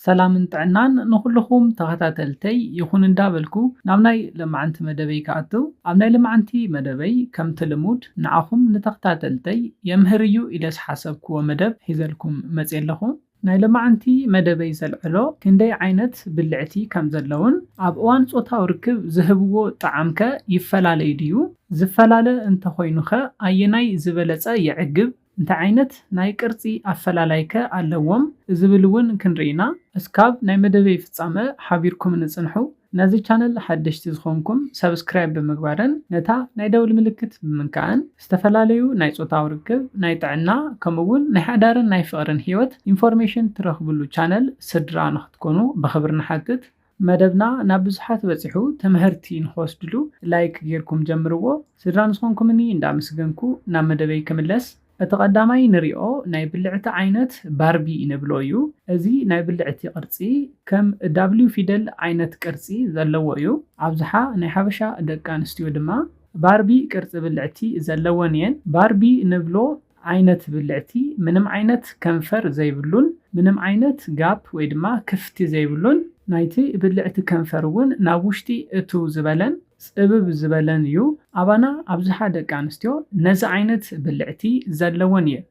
ሰላምን ጥዕናን ንኩልኩም ተኸታተልተይ ይኹን እንዳበልኩ ናብ ናይ ልምዓንቲ መደበይ ከኣትው ኣብ ናይ ልምዓንቲ መደበይ ከምቲ ልሙድ ንዓኹም ንተኸታተልተይ የምህር እዩ ኢለ ዝሓሰብክዎ መደብ ሒዘልኩም መፅእ ኣለኹ። ናይ ልምዓንቲ መደበይ ዘልዕሎ ክንደይ ዓይነት ብልዕቲ ከም ዘለውን ኣብ እዋን ፆታዊ ርክብ ዝህብዎ ጣዕም ከ ይፈላለዩ ድዩ? ዝፈላለ እንተኾይኑ ኸ ኣየናይ ዝበለፀ ይዕግብ? እንታይ ዓይነት ናይ ቅርፂ ኣፈላላይከ ኣለዎም ዝብል እውን ክንርኢና እስካብ ናይ መደበይ ፍጻመ ሓቢርኩም ንፅንሑ። ነዚ ቻነል ሓደሽቲ ዝኾንኩም ሰብስክራይብ ብምግባርን ነታ ናይ ደውል ምልክት ብምንካእን ዝተፈላለዩ ናይ ፆታዊ ርክብ ናይ ጥዕና ከምኡውን ናይ ሓዳርን ናይ ፍቕርን ሂወት ኢንፎርሜሽን ትረኽብሉ ቻነል ስድራ ንኽትኮኑ ብኽብሪ ንሓትት። መደብና ናብ ብዙሓት በፂሑ ትምህርቲ ንክወስድሉ ላይክ ጌርኩም ጀምርዎ። ስድራ ንስኾንኩምኒ እንዳመስገንኩ ናብ መደበይ ክምለስ። እቲ ቀዳማይ ንሪኦ ናይ ብልዕቲ ዓይነት ባርቢ ንብሎ እዩ። እዚ ናይ ብልዕቲ ቅርፂ ከም ዳብሊው ፊደል ዓይነት ቅርፂ ዘለዎ እዩ። ኣብዝሓ ናይ ሓበሻ ደቂ ኣንስትዮ ድማ ባርቢ ቅርፂ ብልዕቲ ዘለወን እየን። ባርቢ ንብሎ ዓይነት ብልዕቲ ምንም ዓይነት ከንፈር ዘይብሉን ምንም ዓይነት ጋፕ ወይ ድማ ክፍቲ ዘይብሉን ናይቲ ብልዕቲ ከንፈር እውን ናብ ውሽጢ እቱ ዝበለን ፅብብ ዝበለን እዩ። ኣባና ኣብዝሓ ደቂ ኣንስትዮ ነዚ ዓይነት ብልዕቲ ዘለወን እየን።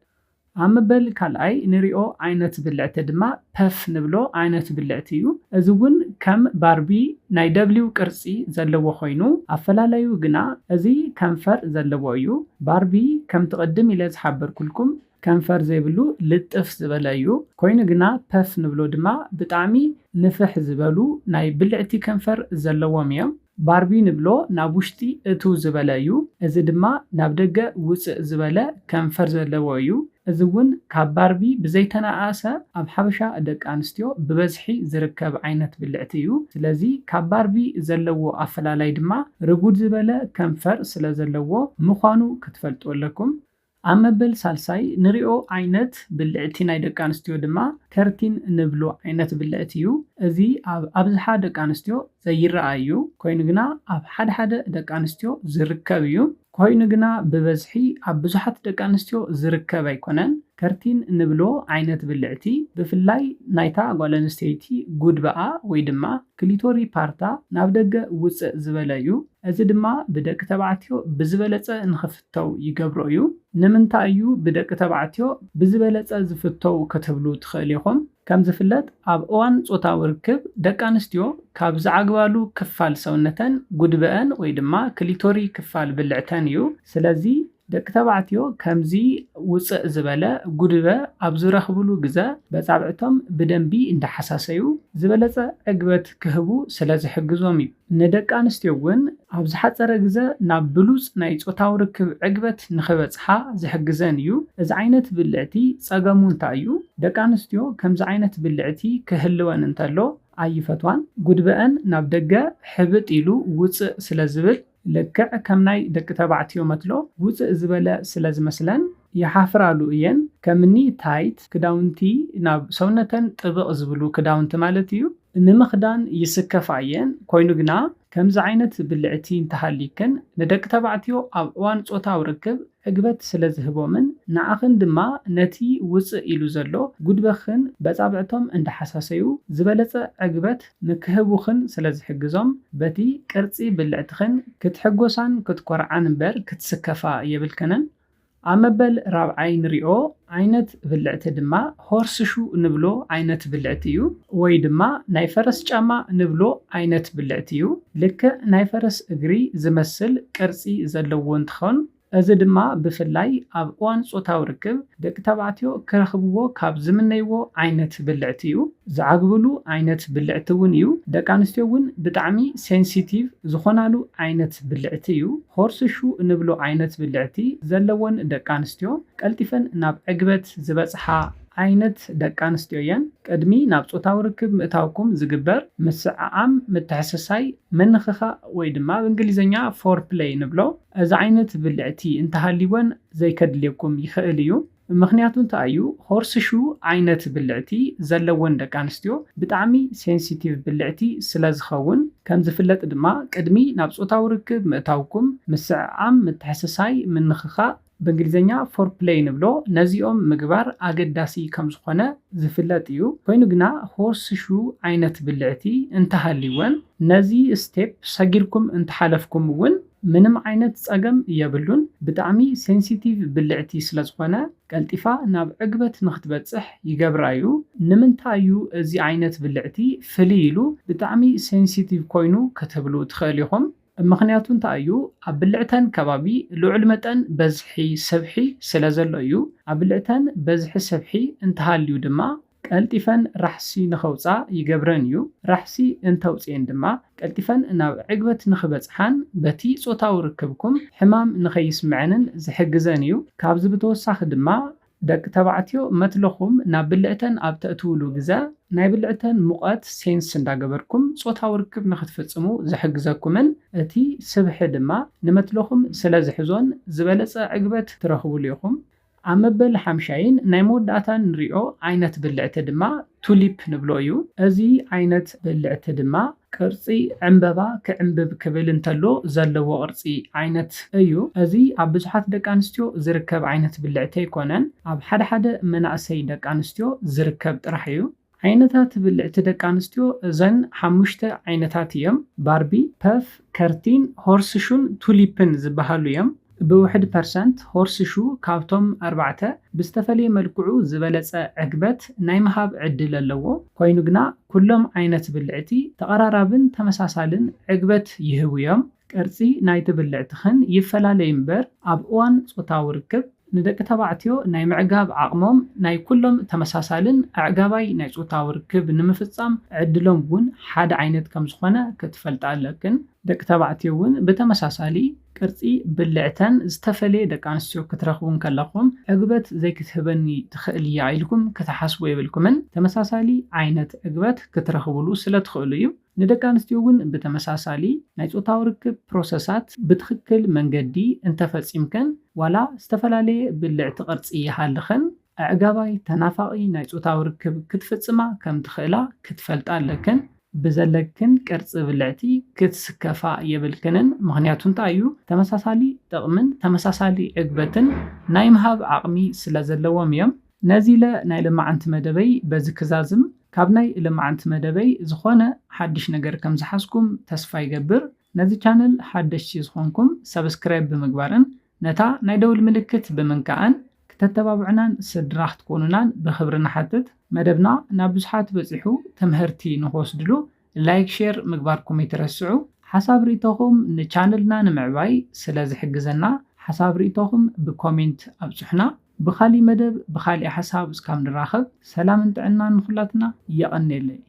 ኣብ መበል ካልኣይ ንሪኦ ዓይነት ብልዕቲ ድማ ፐፍ ንብሎ ዓይነት ብልዕቲ እዩ። እዚ እውን ከም ባርቢ ናይ ደብሊው ቅርፂ ዘለዎ ኮይኑ ኣፈላለዩ ግና እዚ ከንፈር ዘለዎ እዩ። ባርቢ ከምቲ ቅድም ኢለ ዝሓበርኩልኩም ከንፈር ዘይብሉ ልጥፍ ዝበለ እዩ። ኮይኑ ግና ፐፍ ንብሎ ድማ ብጣዕሚ ንፍሕ ዝበሉ ናይ ብልዕቲ ከንፈር ዘለዎም እዮም። ባርቢ ንብሎ ናብ ውሽጢ እቱ ዝበለ እዩ። እዚ ድማ ናብ ደገ ውፅእ ዝበለ ከንፈር ዘለዎ እዩ። እዚ እውን ካብ ባርቢ ብዘይተናኣሰ ኣብ ሓበሻ ደቂ ኣንስትዮ ብበዝሒ ዝርከብ ዓይነት ብልዕቲ እዩ። ስለዚ ካብ ባርቢ ዘለዎ ኣፈላላይ ድማ ርጉድ ዝበለ ከንፈር ስለ ዘለዎ ምዃኑ ክትፈልጡ ኣለኩም። ኣብ መበል ሳልሳይ ንሪኦ ዓይነት ብልዕቲ ናይ ደቂ ኣንስትዮ ድማ ከርቲን ንብሎ ዓይነት ብልዕቲ እዩ። እዚ ኣብ ኣብዝሓ ደቂ ኣንስትዮ ዘይረኣይ እዩ። ኮይኑ ግና ኣብ ሓደ ሓደ ደቂ ኣንስትዮ ዝርከብ እዩ። ኮይኑ ግና ብበዝሒ ኣብ ብዙሓት ደቂ ኣንስትዮ ዝርከብ ኣይኮነን። ከርቲን ንብሎ ዓይነት ብልዕቲ ብፍላይ ናይታ ጓል ኣንስተይቲ ጉድበኣ ወይ ድማ ክሊቶሪ ፓርታ ናብ ደገ ውፅእ ዝበለ እዩ። እዚ ድማ ብደቂ ተባዕትዮ ብዝበለፀ ንኽፍተው ይገብሮ እዩ። ንምንታይ እዩ ብደቂ ተባዕትዮ ብዝበለፀ ዝፍተው ክትብሉ ትኽእል ኢኹም? ከም ዝፍለጥ ኣብ እዋን ፆታዊ ርክብ ደቂ ኣንስትዮ ካብ ዝዓግባሉ ክፋል ሰውነተን ጉድበአን ወይ ድማ ክሊቶሪ ክፋል ብልዕተን እዩ። ስለዚ ደቂ ተባዕትዮ ከምዚ ውፅእ ዝበለ ጉድበ ኣብ ዝረኽብሉ ግዜ በፃብዕቶም ብደንቢ እንዳሓሳሰዩ ዝበለፀ ዕግበት ክህቡ ስለ ዝሕግዞም እዩ። ንደቂ ኣንስትዮ እውን ኣብ ዝሓፀረ ግዜ ናብ ብሉፅ ናይ ፆታዊ ርክብ ዕግበት ንኽበፅሓ ዝሕግዘን እዩ። እዚ ዓይነት ብልዕቲ ፀገሙ እንታይ እዩ? ደቂ ኣንስትዮ ከምዚ ዓይነት ብልዕቲ ክህልወን እንተሎ ኣይፈትዋን። ጉድበአን ናብ ደገ ሕብጥ ኢሉ ውፅእ ስለ ዝብል ልክዕ ከም ናይ ደቂ ተባዕትዮ መትሎ ውፅእ ዝበለ ስለ ዝመስለን ይሓፍራሉ እየን። ከምኒ ታይት ክዳውንቲ ናብ ሰውነተን ጥብቕ ዝብሉ ክዳውንቲ ማለት እዩ ንምኽዳን ይስከፋ እየን። ኮይኑ ግና ከምዚ ዓይነት ብልዕቲ እንተሃሊክን ንደቂ ተባዕትዮ ኣብ እዋን ፆታዊ ርክብ ዕግበት ስለ ዝህቦምን ንዓኽን ድማ ነቲ ውፅእ ኢሉ ዘሎ ጉድበኽን በፃብዕቶም እንዳሓሳሰዩ ዝበለፀ ዕግበት ንክህቡኽን ስለ ዝሕግዞም በቲ ቅርፂ ብልዕትኽን ክትሕጎሳን ክትኮርዓን እምበር ክትስከፋ የብልከነን። ኣብ መበል ራብዓይ ንሪኦ ዓይነት ብልዕቲ ድማ ሆርስሹ ንብሎ ዓይነት ብልዕቲ እዩ። ወይ ድማ ናይ ፈረስ ጫማ ንብሎ ዓይነት ብልዕቲ እዩ። ልክዕ ናይ ፈረስ እግሪ ዝመስል ቅርፂ ዘለዎ እንትኾን እዚ ድማ ብፍላይ ኣብ እዋን ፆታዊ ርክብ ደቂ ተባዕትዮ ክረኽብዎ ካብ ዝምነይዎ ዓይነት ብልዕቲ እዩ። ዝዓግብሉ ዓይነት ብልዕቲ እውን እዩ። ደቂ ኣንስትዮ እውን ብጣዕሚ ሴንሲቲቭ ዝኾናሉ ዓይነት ብልዕቲ እዩ። ሆርስሹ ንብሎ ዓይነት ብልዕቲ ዘለወን ደቂ ኣንስትዮ ቀልጢፈን ናብ ዕግበት ዝበፅሓ ዓይነት ደቂ ኣንስትዮ እየን። ቅድሚ ናብ ፆታዊ ርክብ ምእታውኩም ዝግበር ምስዕዓም ምትሕስሳይ ምንኽኻእ ወይ ድማ ብእንግሊዝኛ ፎር ፕሌይ ንብሎ እዚ ዓይነት ብልዕቲ እንተሃሊወን ዘይከድልየኩም ይኽእል እዩ። ምክንያቱ እንታይ እዩ? ሆርስሹ ዓይነት ብልዕቲ ዘለወን ደቂ ኣንስትዮ ብጣዕሚ ሴንሲቲቭ ብልዕቲ ስለ ዝኸውን ከም ዝፍለጥ ድማ ቅድሚ ናብ ፆታዊ ርክብ ምእታውኩም ምስዕዓም ምትሕስሳይ ምንኽኻእ በእንግሊዝኛ ፎር ፕሌይ ንብሎ ነዚኦም ምግባር ኣገዳሲ ከም ዝኾነ ዝፍለጥ እዩ። ኮይኑ ግና ሆርስ ሹ ዓይነት ብልዕቲ እንተሃልይወን ነዚ ስቴፕ ሰጊርኩም እንተሓለፍኩም እውን ምንም ዓይነት ፀገም የብሉን። ብጣዕሚ ሴንሲቲቭ ብልዕቲ ስለ ዝኾነ ቀልጢፋ ናብ ዕግበት ንኽትበፅሕ ይገብራ እዩ። ንምንታይ እዩ እዚ ዓይነት ብልዕቲ ፍልይ ኢሉ ብጣዕሚ ሴንሲቲቭ ኮይኑ ክትብሉ ትኽእል ኢኹም? ምክንያቱ እንታይ እዩ? ኣብ ብልዕተን ከባቢ ልዑል መጠን በዝሒ ሰብሒ ስለ ዘሎ እዩ። ኣብ ብልዕተን በዝሒ ሰብሒ እንተሃልዩ ድማ ቀልጢፈን ራሕሲ ንኸውፃእ ይገብረን እዩ። ራሕሲ እንተውፅአን ድማ ቀልጢፈን ናብ ዕግበት ንኽበፅሓን በቲ ፆታዊ ርክብኩም ሕማም ንኸይስምዐንን ዝሕግዘን እዩ። ካብዚ ብተወሳኺ ድማ ደቂ ተባዕትዮ መትለኹም ናብ ብልዕተን ኣብ ተእትውሉ ግዜ ናይ ብልዕተን ሙቐት ሴንስ እንዳገበርኩም ፆታዊ ርክብ ንኽትፍፅሙ ዝሕግዘኩምን እቲ ስብሒ ድማ ንመትለኹም ስለ ዝሕዞን ዝበለፀ ዕግበት ትረኽብሉ ኢኹም። ኣብ መበል ሓምሻይን ናይ መወዳእታ ንሪኦ ዓይነት ብልዕቲ ድማ ቱሊፕ ንብሎ እዩ። እዚ ዓይነት ብልዕቲ ድማ ቅርፂ ዕምበባ ክዕምብብ ክብል እንተሎ ዘለዎ ቅርፂ ዓይነት እዩ። እዚ ኣብ ብዙሓት ደቂ ኣንስትዮ ዝርከብ ዓይነት ብልዕቲ ኣይኮነን፣ ኣብ ሓደ ሓደ መናእሰይ ደቂ ኣንስትዮ ዝርከብ ጥራሕ እዩ። ዓይነታት ብልዕቲ ደቂ ኣንስትዮ እዘን 5 ዓይነታት እዮም። ባርቢ፣ ፐፍ፣ ከርቲን፣ ሆርስ ሹን ቱሊፕን ዝበሃሉ እዮም። ብ1% ሆርስ ሹ ካብቶም 4 ብዝተፈለየ መልክዑ ዝበለፀ ዕግበት ናይ ምሃብ ዕድል ኣለዎ። ኮይኑ ግና ኩሎም ዓይነት ብልዕቲ ተቐራራብን ተመሳሳልን ዕግበት ይህቡ እዮም። ቅርፂ ናይቲ ብልዕትኽን ይፈላለዩ እምበር ኣብ እዋን ፆታዊ ርክብ ንደቂ ተባዕትዮ ናይ ምዕጋብ ዓቕሞም ናይ ኩሎም ተመሳሳልን ኣዕጋባይ ናይ ፆታዊ ርክብ ንምፍፃም ዕድሎም እውን ሓደ ዓይነት ከም ዝኾነ ክትፈልጥ ኣለክን። ደቂ ተባዕትዮ እውን ብተመሳሳሊ ቅርፂ ብልዕተን ዝተፈለየ ደቂ ኣንስትዮ ክትረኽቡን ከለኹም ዕግበት ዘይክትህበኒ ትኽእል እያ ኢልኩም ክትሓስቡ የብልኩምን። ተመሳሳሊ ዓይነት ዕግበት ክትረኽብሉ ስለ ትኽእሉ እዩ። ንደቂ ኣንስትዮ እውን ብተመሳሳሊ ናይ ፆታዊ ርክብ ፕሮሰሳት ብትክክል መንገዲ እንተፈፂምከን ዋላ ዝተፈላለየ ብልዕቲ ቅርፂ ይሃልኽን ኣዕጋባይ ተናፋቒ ናይ ፆታዊ ርክብ ክትፍፅማ ከም ትኽእላ ክትፈልጣ ኣለክን። ብዘለክን ቅርፂ ብልዕቲ ክትስከፋ የብልክንን። ምክንያቱ እንታይ እዩ? ተመሳሳሊ ጥቕምን ተመሳሳሊ ዕግበትን ናይ ምሃብ ዓቕሚ ስለ ዘለዎም እዮም። ነዚ ናይ ልማዓንቲ መደበይ በዚ ክዛዝም ካብ ናይ ልማዓንቲ መደበይ ዝኾነ ሓድሽ ነገር ከም ዝሓዝኩም ተስፋ ይገብር። ነዚ ቻነል ሓደሽቲ ዝኾንኩም ሰብስክራይብ ብምግባርን ነታ ናይ ደውል ምልክት ብምንካእን ከተተባብዑናን ስድራ ክትኮኑናን ብክብሪ ንሓትት። መደብና ናብ ብዙሓት በፂሑ ትምህርቲ ንክወስድሉ ላይክ ሼር ምግባርኩም ይትረስዑ። ሓሳብ ርእቶኹም ንቻነልና ንምዕባይ ስለ ዝሕግዘና ሓሳብ ርእቶኹም ብኮሜንት ኣብፅሑና። ብኻሊእ መደብ ብኻሊእ ሓሳብ እስካብ ንራኸብ ሰላምን ጥዕናን ንኹላትና የቐኒየለይ።